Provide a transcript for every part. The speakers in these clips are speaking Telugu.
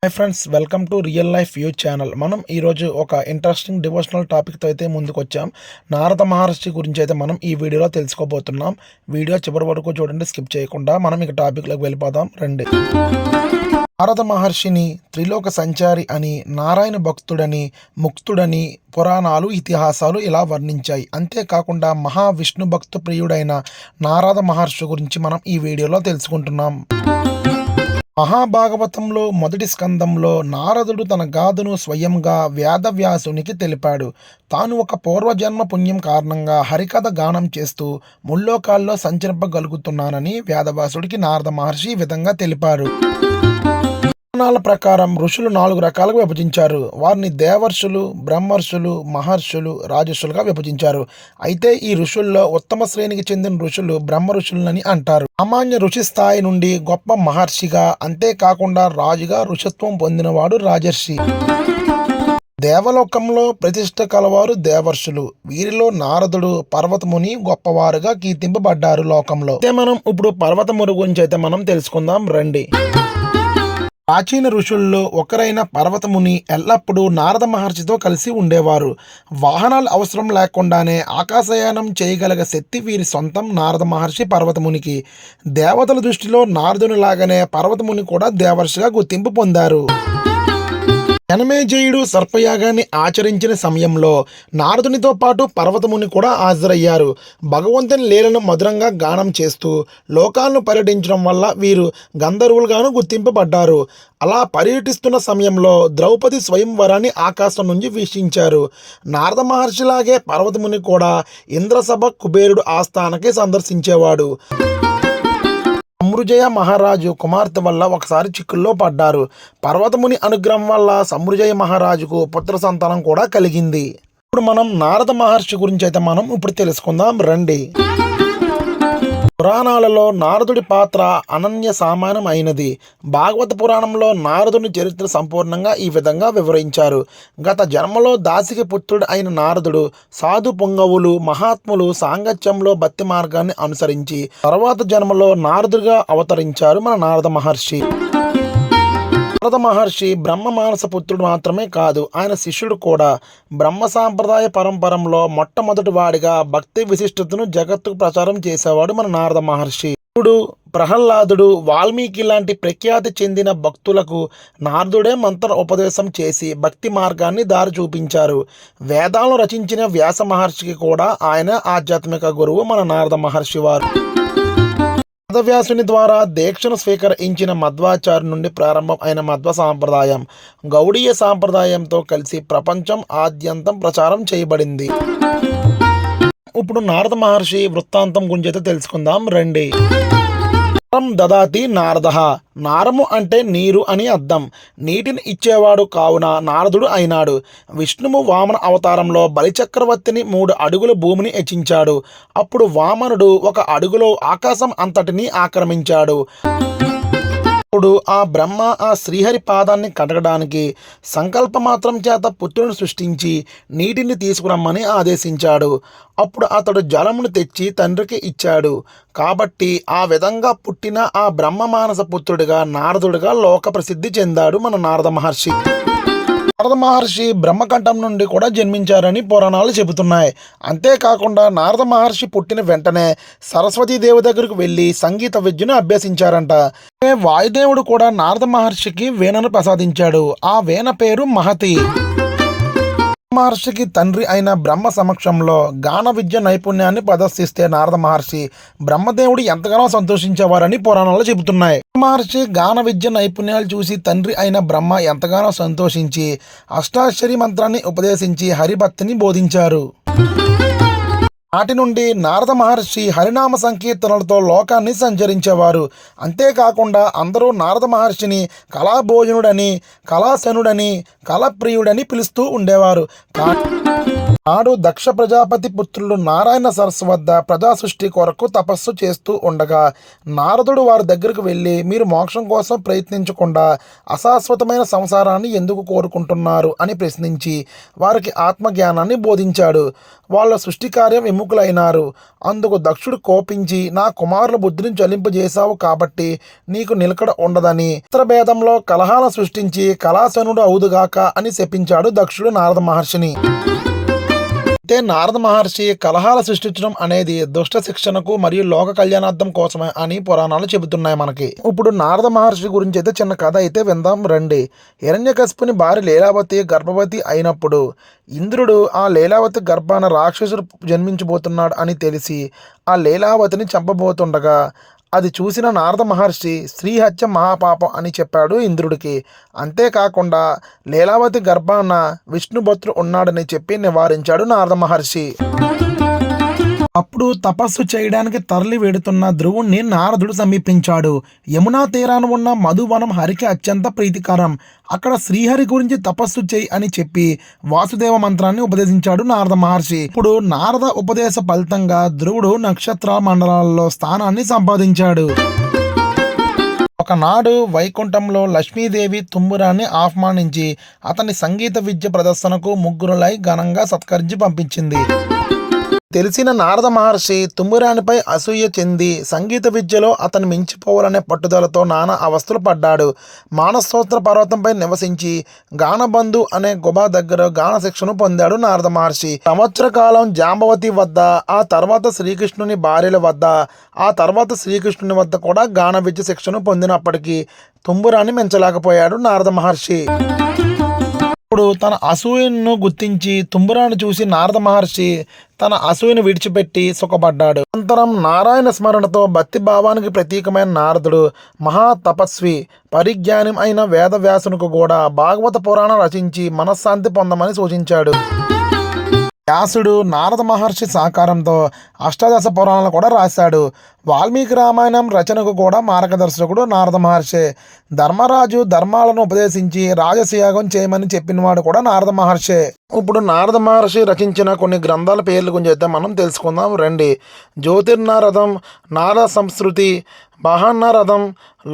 Hi friends, welcome to real life view channel. మనం ఈరోజు ఒక ఇంట్రెస్టింగ్ డివోషనల్ టాపిక్తో అయితే ముందుకు వచ్చాం. నారద మహర్షి గురించి అయితే మనం ఈ వీడియోలో తెలుసుకోబోతున్నాం. వీడియో చివరి వరకు చూడండి, స్కిప్ చేయకుండా. మనం ఇక టాపిక్లోకి వెళ్ళిపోదాం రండి. నారద మహర్షిని త్రిలోక సంచారి అని, నారాయణ భక్తుడని, ముక్తుడని పురాణాలు, ఇతిహాసాలు ఇలా వర్ణించాయి. అంతేకాకుండా మహావిష్ణు భక్తు ప్రియుడైన నారద మహర్షి గురించి మనం ఈ వీడియోలో తెలుసుకుంటున్నాం. మహాభాగవతంలో మొదటి స్కందంలో నారదుడు తన గాథను స్వయంగా వేదవ్యాసునికి తెలిపాడు. తాను ఒక పూర్వజన్మ పుణ్యం కారణంగా హరికథ గానం చేస్తూ ముల్లోకాల్లో సంచరింపగలుగుతున్నానని వేదవ్యాసుడికి నారద మహర్షి ఈ విధంగా తెలిపారు. పురాణాల ప్రకారం ఋషులు 4 రకాలుగా విభజించారు. వారిని దేవర్షులు, బ్రహ్మర్షులు, మహర్షులు, రాజర్షులుగా విభజించారు. అయితే ఈ ఋషుల్లో ఉత్తమ శ్రేణికి చెందిన ఋషులు బ్రహ్మ ఋషులని అంటారు. సామాన్య ఋషి స్థాయి నుండి గొప్ప మహర్షిగా, అంతేకాకుండా రాజుగా ఋషిత్వం పొందినవాడు రాజర్షి. దేవలోకంలో ప్రతిష్ట కలవారు దేవర్షులు. వీరిలో నారదుడు, పర్వతముని గొప్పవారుగా కీర్తింపబడ్డారు లోకంలో. అయితే మనం ఇప్పుడు పర్వతముని గురించి అయితే మనం తెలుసుకుందాం రండి. ప్రాచీన ఋషుల్లో ఒకరైన పర్వతముని ఎల్లప్పుడూ నారద మహర్షితో కలిసి ఉండేవారు. వాహనాలు అవసరం లేకుండానే ఆకాశయానం చేయగలిగే శక్తి వీరి సొంతం. నారద మహర్షి పర్వతమునికి. దేవతల దృష్టిలో నారదుని లాగానే పర్వతముని కూడా దేవర్షిగా గుర్తింపు పొందారు. జనమేజయుడు సర్పయాగాన్ని ఆచరించిన సమయంలో నారదునితో పాటు పర్వతముని కూడా హాజరయ్యారు. భగవంతుని లీలను మధురంగా గానం చేస్తూ లోకాలను పర్యటించడం వల్ల వీరు గంధర్వులుగాను గుర్తింపబడ్డారు. అలా పర్యటిస్తున్న సమయంలో ద్రౌపది స్వయంవరాన్ని ఆకాశం నుంచి వీక్షించారు. నారద మహర్షిలాగే పర్వతముని కూడా ఇంద్రసభ కుబేరుడు ఆస్థానకి సందర్శించేవాడు. సమ్రుజయ మహారాజు కుమార్తె వల్ల ఒకసారి చిక్కుల్లో పడ్డారు. పర్వతముని అనుగ్రహం వల్ల సమ్రుజయ మహారాజుకు పుత్ర సంతానం కూడా కలిగింది. ఇప్పుడు మనం నారద మహర్షి గురించి అయితే మనం ఇప్పుడు తెలుసుకుందాం రండి. పురాణాలలో నారదుడి పాత్ర అనన్య సామాన్యం అయినది. భాగవత పురాణంలో నారదుని చరిత్ర సంపూర్ణంగా ఈ విధంగా వివరించారు. గత జన్మలో దాసికి పుత్రుడు అయిన నారదుడు సాధు పొంగవులు, మహాత్ములు సాంగత్యంలో భక్తి మార్గాన్ని అనుసరించి తర్వాత జన్మలో నారదుడిగా అవతరించారు మన నారద మహర్షి. నారద మహర్షి బ్రహ్మ మానస పుత్రుడు మాత్రమే కాదు, ఆయన శిష్యుడు కూడా. బ్రహ్మ సాంప్రదాయ పరంపరలో మొట్టమొదటి వాడిగా భక్తి విశిష్టతను జగత్తుకు ప్రచారం చేసేవాడు మన నారద మహర్షి. ఇప్పుడు ప్రహ్లాదుడు, వాల్మీకి లాంటి ప్రఖ్యాతి చెందిన భక్తులకు నారదుడే మంత్ర ఉపదేశం చేసి భక్తి మార్గాన్ని దారి చూపించారు. వేదాలను రచించిన వ్యాస మహర్షికి కూడా ఆయన ఆధ్యాత్మిక గురువు మన నారద మహర్షి వారు. వేదవ్యాసుని ద్వారా దీక్షను స్వీకరించిన మధ్వాచార్య నుండి ప్రారంభం అయిన మధ్వ సాంప్రదాయం గౌడీయ సాంప్రదాయంతో కలిసి ప్రపంచం ఆద్యంతం ప్రచారం చేయబడింది. ఇప్పుడు నారద మహర్షి వృత్తాంతం గురించి అయితే తెలుసుకుందాం రండి. నారం దదాతి నారదః. నారము అంటే నీరు అని అర్థం. నీటిని ఇచ్చేవాడు కావున నారదుడు అయినాడు. విష్ణువు వామన అవతారంలో బలిచక్రవర్తిని 3 అడుగుల భూమిని హెచ్చించాడు. అప్పుడు వామనుడు 1 అడుగులో ఆకాశం అంతటిని ఆక్రమించాడు. అప్పుడు ఆ బ్రహ్మ ఆ శ్రీహరి పాదాన్ని కడగడానికి సంకల్పమాత్రం చేత పుత్రుని సృష్టించి నీటిని తీసుకురమ్మని ఆదేశించాడు. అప్పుడు అతడు జలమును తెచ్చి తండ్రికి ఇచ్చాడు. కాబట్టి ఆ విధంగా పుట్టిన ఆ బ్రహ్మ మానస పుత్రుడిగా నారదుడిగా లోక ప్రసిద్ధి చెందాడు మన నారద మహర్షి. నారద మహర్షి బ్రహ్మకంఠం నుండి కూడా జన్మించారని పురాణాలు చెబుతున్నాయి. అంతేకాకుండా నారద మహర్షి పుట్టిన వెంటనే సరస్వతీదేవి దగ్గరకు వెళ్ళి సంగీత విద్యను అభ్యసించారంట. వాయుదేవుడు కూడా నారద మహర్షికి వీణను ప్రసాదించాడు. ఆ వీణ పేరు మహతి. మహర్షికి తండ్రి అయిన బ్రహ్మ సమక్షంలో గాన విద్య నైపుణ్యాన్ని ప్రదర్శిస్తే నారద మహర్షి బ్రహ్మదేవుడు ఎంతగానో సంతోషించేవారని పురాణాలు చెబుతున్నాయి. మహర్షి గాన విద్య నైపుణ్యాలు చూసి తండ్రి అయిన బ్రహ్మ ఎంతగానో సంతోషించి అష్టాక్షరి మంత్రాన్ని ఉపదేశించి హరిభక్తిని బోధించారు. నాటి నుండి నారద మహర్షి హరినామ సంకీర్తనలతో లోకాన్ని సంచరించేవారు. అంతేకాకుండా అందరూ నారద మహర్షిని కళాభోజనుడని, కళాశనుడని, కళాప్రియుడని పిలుస్తూ ఉండేవారు. నాడు దక్ష ప్రజాపతి పుత్రులు నారాయణ సరస్సు వద్ద ప్రజా సృష్టి కొరకు తపస్సు చేస్తూ ఉండగా నారదుడు వారి దగ్గరకు వెళ్ళి, మీరు మోక్షం కోసం ప్రయత్నించకుండా అశాశ్వతమైన సంసారాన్ని ఎందుకు కోరుకుంటున్నారు అని ప్రశ్నించి వారికి ఆత్మజ్ఞానాన్ని బోధించాడు. వాళ్ళ సృష్టి కార్యం విముఖులైనారు. అందుకు దక్షుడు కోపించి, నా కుమారుల బుద్ధిని చలింపజేశావు కాబట్టి నీకు నిలకడ ఉండదని భేదంలో కలహాలను సృష్టించి కళాసనుడు అవుదుగాక అని శపించాడు దక్షుడు నారద మహర్షిని. అయితే నారద మహర్షి కలహాలు సృష్టించడం అనేది దుష్ట శిక్షణకు మరియు లోక కళ్యాణార్థం కోసమే అని పురాణాలు చెబుతున్నాయి మనకి. ఇప్పుడు నారద మహర్షి గురించి అయితే చిన్న కథ అయితే విందాం రండి. హిరణ్యకశిపుని భార్య లీలావతి గర్భవతి అయినప్పుడు ఇంద్రుడు ఆ లీలావతి గర్భాన రాక్షసుడు జన్మించబోతున్నాడు అని తెలిసి ఆ లీలావతిని చంపబోతుండగా అది చూసిన నారద మహర్షి శ్రీహత్య మహాపాపం అని చెప్పాడు ఇంద్రుడికి. అంతేకాకుండా లీలావతి గర్భాన విష్ణుభక్తుడు ఉన్నాడని చెప్పి నివారించాడు నారద మహర్షి. అప్పుడు తపస్సు చేయడానికి తరలి వెడుతున్న ధ్రువుణ్ణి నారదుడు సమీపించాడు. యమునా తీరాన ఉన్న మధువనం హరికి అత్యంత ప్రీతికరం. అక్కడ శ్రీహరి గురించి తపస్సు చేయి అని చెప్పి వాసుదేవ మంత్రాన్ని ఉపదేశించాడు నారద మహర్షి. ఇప్పుడు నారద ఉపదేశ ఫలితంగా ధ్రువుడు నక్షత్ర మండలాల్లో స్థానాన్ని సంపాదించాడు. ఒకనాడు వైకుంఠంలో లక్ష్మీదేవి తుంబురాన్ని ఆహ్వానించి అతని సంగీత విద్య ప్రదర్శనకు ముగ్గురులై ఘనంగా సత్కరించి పంపించింది. తెలిసిన నారద మహర్షి తుంబురానిపై అసూయ చెంది సంగీత విద్యలో అతను మించిపోవాలనే పట్టుదలతో నానా అవస్థలు పడ్డాడు. మానసోత్ర పర్వతంపై నివసించి గానబంధు అనే గుబా దగ్గర గాన శిక్షను పొందాడు నారద మహర్షి. సంవత్సర కాలం జాంబవతి వద్ద, ఆ తర్వాత శ్రీకృష్ణుని భార్యల వద్ద, ఆ తర్వాత శ్రీకృష్ణుని వద్ద కూడా గాన విద్య శిక్షను పొందినప్పటికీ తుంబురాన్ని మించలేకపోయాడు నారద మహర్షి. ఇప్పుడు తన అసూయను గుర్తించి తుంబురాన్ని చూసి నారద మహర్షి తన అసూయను విడిచిపెట్టి సుఖపడ్డాడు. అనంతరం నారాయణ స్మరణతో భక్తి భావానికి ప్రతీకమైన నారదుడు మహా తపస్వి పరిజ్ఞానం అయిన వేదవ్యాసునికి కూడా భాగవత పురాణం రచించి మనశ్శాంతి పొందమని సూచించాడు. వ్యాసుడు నారద మహర్షి సహకారంతో అష్టాదశ పురాణాలు కూడా రాశాడు. వాల్మీకి రామాయణం రచనకు కూడా మార్గదర్శకుడు నారద మహర్షి. ధర్మరాజు ధర్మాలను ఉపదేశించి రాజసయాగం చేయమని చెప్పినవాడు కూడా నారద మహర్షి. ఇప్పుడు నారద మహర్షి రచించిన కొన్ని గ్రంథాల పేర్ల గురించి అయితే మనం తెలుసుకుందాం రండి. జ్యోతిర్నారదం, నారద సంస్కృతి, మహాన్నారదం,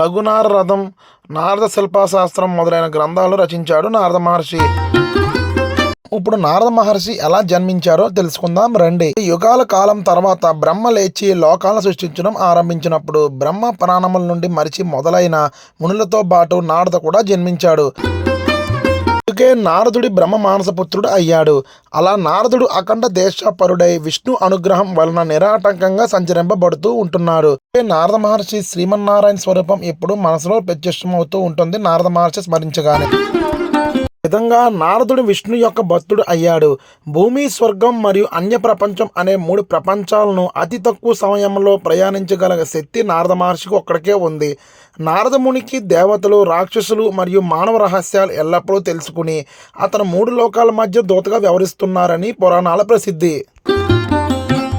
లఘునారదం, నారద శిల్పశాస్త్రం మొదలైన గ్రంథాలు రచించాడు నారద మహర్షి. ఇప్పుడు నారద మహర్షి ఎలా జన్మించారో తెలుసుకుందాం రండి. యుగాల కాలం తర్వాత బ్రహ్మ లేచి లోకాలను సృష్టించడం ఆరంభించినప్పుడు బ్రహ్మ ప్రాణముల నుండి మరిచి మొదలైన మునులతో పాటు నారద కూడా జన్మించాడు. అందుకే నారదుడి బ్రహ్మ మానసపుత్రుడు అయ్యాడు. అలా నారదుడు అఖండ దేశపరుడై విష్ణు అనుగ్రహం వలన నిరాటంకంగా సంచరింపబడుతూ ఉంటున్నాడు. నారద మహర్షి శ్రీమన్నారాయణ స్వరూపం ఎప్పుడు మనసులో ప్రత్యక్షమవుతూ ఉంటుంది నారద మహర్షి స్మరించగానే. విధంగా నారదుడు విష్ణు యొక్క భక్తుడు అయ్యాడు. భూమి, స్వర్గం మరియు అన్య ప్రపంచం అనే 3 ప్రపంచాలను అతి తక్కువ సమయంలో ప్రయాణించగల శక్తి నారద మహర్షికి ఒక్కడికే ఉంది. నారదమునికి దేవతలు, రాక్షసులు మరియు మానవ రహస్యాలు ఎల్లప్పుడూ తెలుసుకుని అతను 3 లోకాల మధ్య దూతగా వ్యవహరిస్తున్నారని పురాణాల ప్రసిద్ధి.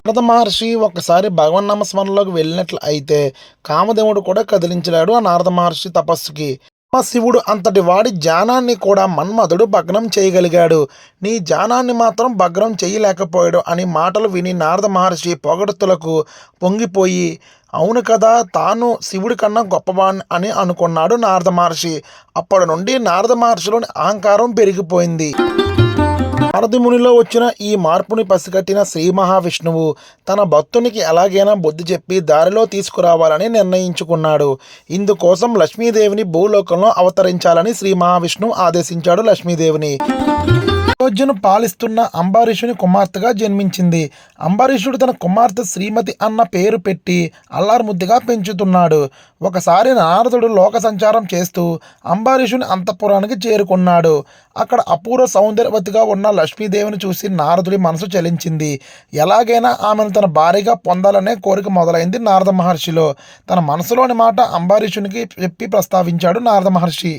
నారద మహర్షి ఒకసారి భగవన్నామస్మరణలోకి వెళ్ళినట్లు అయితే కామదేవుడు కూడా కదిలించలేడు ఆ నారద మహర్షి తపస్సుకి. శివుడు అంతటి వాడి జ్ఞానాన్ని కూడా మన్మధుడు భగ్నం చేయగలిగాడు, నీ జ్ఞానాన్ని మాత్రం భగ్నం చేయలేకపోయాడు అని మాటలు విని నారద మహర్షి పొగడ్తలకు పొంగిపోయి, అవును కదా, తాను శివుడి కన్నా గొప్పవాణ్ణి అని అనుకున్నాడు నారద మహర్షి. అప్పటి నుండి నారద మహర్షిలోని అహంకారం పెరిగిపోయింది. నారదమునిలో వచ్చిన ఈ మార్పుని పసిగట్టిన శ్రీ మహావిష్ణువు తన భక్తునికి ఎలాగైనా బుద్ధి చెప్పి దారిలో తీసుకురావాలని నిర్ణయించుకున్నాడు. ఇందుకోసం లక్ష్మీదేవిని భూలోకంలో అవతరించాలని శ్రీ మహావిష్ణువు ఆదేశించాడు లక్ష్మీదేవిని. అయోధ్యను పాలిస్తున్న అంబరీషుని కుమార్తెగా జన్మించింది. అంబరీషుడు తన కుమార్తె శ్రీమతి అన్న పేరు పెట్టి అల్లారుముద్దుగా పెంచుతున్నాడు. ఒకసారి నారదుడు లోక సంచారం చేస్తూ అంబరీషుని అంతఃపురానికి చేరుకున్నాడు. అక్కడ అపూర్వ సౌందర్యవతిగా ఉన్న లక్ష్మీదేవిని చూసి నారదుడి మనసు చలించింది. ఎలాగైనా ఆమెను తన భార్యగా పొందాలనే కోరిక మొదలైంది నారద మహర్షిలో. తన మనసులోని మాట అంబరీషునికి చెప్పి ప్రస్తావించాడు నారద మహర్షి.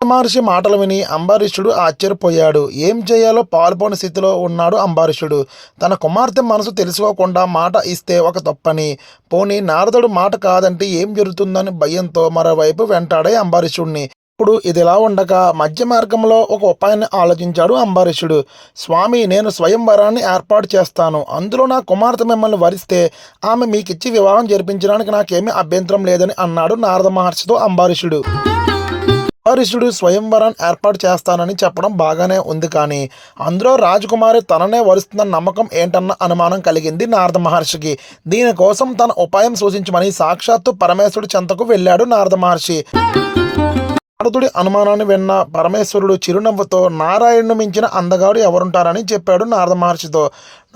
మహర్షి మాటలు విని అంబరీషుడు ఆశ్చర్యపోయాడు. ఏం చేయాలో పాల్పోని స్థితిలో ఉన్నాడు అంబరీషుడు. తన కుమార్తె మనసు తెలుసుకోకుండా మాట ఇస్తే ఒక తప్పని, పోనీ నారదుడు మాట కాదంటే ఏం జరుగుతుందని భయంతో మరోవైపు వెంటాడే అంబరీషుడిని. ఇప్పుడు ఇదిలా ఉండగా మధ్య మార్గంలో ఒక ఉపాయాన్ని ఆలోచించాడు అంబరీషుడు. స్వామి, నేను స్వయంవరాన్ని ఏర్పాటు చేస్తాను. అందులో నా కుమార్తె మిమ్మల్ని వరిస్తే ఆమె మీకిచ్చి వివాహం జరిపించడానికి నాకేమీ అభ్యంతరం లేదని అన్నాడు నారద మహర్షితో అంబరీషుడు. అంబరీషుడు స్వయంవరం ఏర్పాటు చేస్తానని చెప్పడం బాగానే ఉంది, కానీ అందులో రాజకుమారి తననే వరుస్తుందన్న నమ్మకం ఏంటన్న అనుమానం కలిగింది నారద మహర్షికి. దీనికోసం తన ఉపాయం సూచించమని సాక్షాత్తు పరమేశ్వరుడి చెంతకు వెళ్ళాడు నారద మహర్షి. నారదుడి అనుమానాన్ని విన్న పరమేశ్వరుడు చిరునవ్వుతో, నారాయణును మించిన అందగాడు ఎవరుంటారని చెప్పాడు నారద మహర్షితో.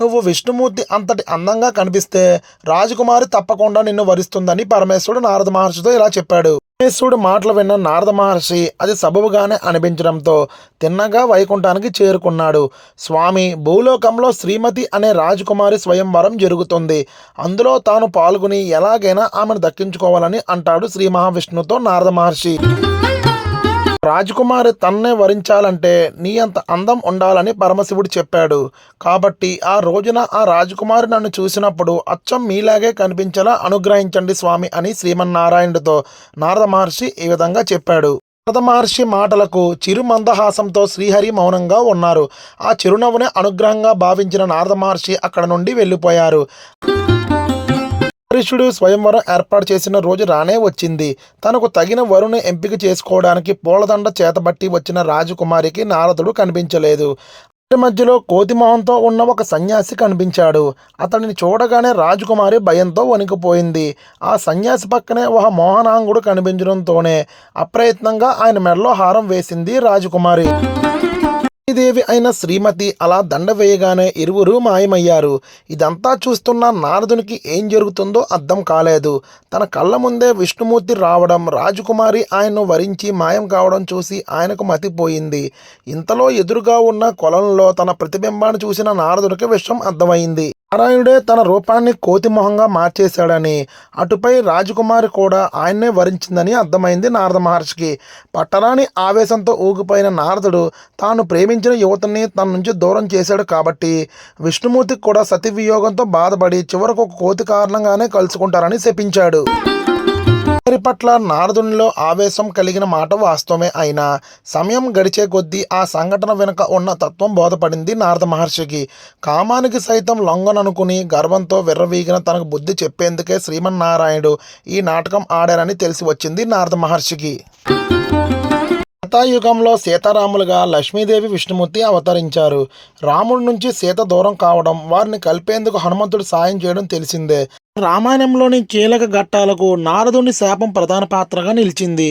నువ్వు విష్ణుమూర్తి అంతటి అందంగా కనిపిస్తే రాజకుమారి తప్పకుండా నిన్ను వరిస్తుందని పరమేశ్వరుడు నారద మహర్షితో ఇలా చెప్పాడు. పరమేశ్వరుడు మాటలు విన్న నారద మహర్షి అది సబబుగానే అనిపించడంతో తిన్నగా వైకుంఠానికి చేరుకున్నాడు. స్వామి, భూలోకంలో శ్రీమతి అనే రాజకుమారి స్వయంవరం జరుగుతుంది. అందులో తాను పాల్గొని ఎలాగైనా ఆమెను దక్కించుకోవాలని అంటాడు శ్రీ మహావిష్ణువుతో నారద మహర్షి. రాజకుమారి తన్నే వరించాలంటే నీ అంత అందం ఉండాలని పరమశివుడు చెప్పాడు. కాబట్టి ఆ రోజున ఆ రాజకుమారి నన్ను చూసినప్పుడు అచ్చం మీలాగే కనిపించేలా అనుగ్రహించండి స్వామి అని శ్రీమన్నారాయణుడితో నారద మహర్షి ఈ విధంగా చెప్పాడు. నారద మహర్షి మాటలకు చిరు మందహాసంతో శ్రీహరి మౌనంగా ఉన్నారు. ఆ చిరునవ్వునే అనుగ్రహంగా భావించిన నారద మహర్షి అక్కడ నుండి వెళ్ళిపోయారు. అంబరీషుడు స్వయంవరం ఏర్పాటు చేసిన రోజు రానే వచ్చింది. తనకు తగిన వరుని ఎంపిక చేసుకోవడానికి పూలదండ చేతబట్టి వచ్చిన రాజకుమారికి నారదుడు కనిపించలేదు. మధ్యలో కోతిమోహంతో ఉన్న ఒక సన్యాసి కనిపించాడు. అతడిని చూడగానే రాజకుమారి భయంతో వణికిపోయింది. ఆ సన్యాసి పక్కనే ఒక మోహనాంగుడు కనిపించడంతోనే అప్రయత్నంగా ఆయన మెడలో హారం వేసింది రాజకుమారి. దేవి అయిన శ్రీమతి అలా దండ వేయగానే ఇరువురు మాయమయ్యారు. ఇదంతా చూస్తున్న నారదునికి ఏం జరుగుతుందో అర్థం కాలేదు. తన కళ్ళ ముందే విష్ణుమూర్తి రావడం, రాజకుమారి ఆయన్ను వరించి మాయం కావడం చూసి ఆయనకు మతిపోయింది. ఇంతలో ఎదురుగా ఉన్న కొలంలో తన ప్రతిబింబాన్ని చూసిన నారదునికి విషయం అర్థమైంది. నారాయణుడే తన రూపాన్ని కోతిమొహంగా మార్చేశాడని, అటుపై రాజకుమారి కూడా ఆయన్నే వరించిందని అర్థమైంది నారద మహర్షికి. పట్టరాని ఆవేశంతో ఊగిపోయిన నారదుడు తాను ప్రేమించిన యువతని తన నుంచి దూరం చేశాడు కాబట్టి విష్ణుమూర్తికి కూడా సతీ వియోగంతో బాధపడి చివరకు ఒక కోతి కారణంగానే కలుసుకుంటారని శపించాడు. పట్ల నారదునిలో ఆవేశం కలిగిన మాట వాస్తవమే అయినా సమయం గడిచే కొద్దీ ఆ సంఘటన వెనుక ఉన్న తత్వం బోధపడింది నారద మహర్షికి. కామానికి సైతం లొంగననుకుని గర్వంతో విర్రవీగిన తనకు బుద్ధి చెప్పేందుకే శ్రీమన్నారాయణుడు ఈ నాటకం ఆడారని తెలిసి వచ్చింది నారద మహర్షికి. త్రేతాయుగంలో సీతారాములుగా లక్ష్మీదేవి విష్ణుమూర్తి అవతరించారు. రాముడి నుంచి సీత దూరం కావడం, వారిని కలిపేందుకు హనుమంతుడు సాయం చేయడం తెలిసిందే. రామాయణంలోని కీలక ఘట్టాలకు నారదుని శాపం ప్రధాన పాత్రగా నిలిచింది.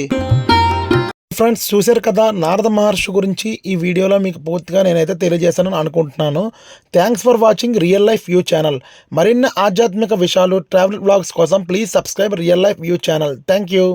ఫ్రెండ్స్, చూశారు కదా నారద మహర్షి గురించి. ఈ వీడియోలో మీకు పూర్తిగా నేనైతే తెలియజేశానని అనుకుంటున్నాను. Thanks for watching real life view channel. మరిన్ని ఆధ్యాత్మిక విషయాలు, ట్రావెల్ బ్లాగ్స్ కోసం please subscribe real life view channel. Thank you.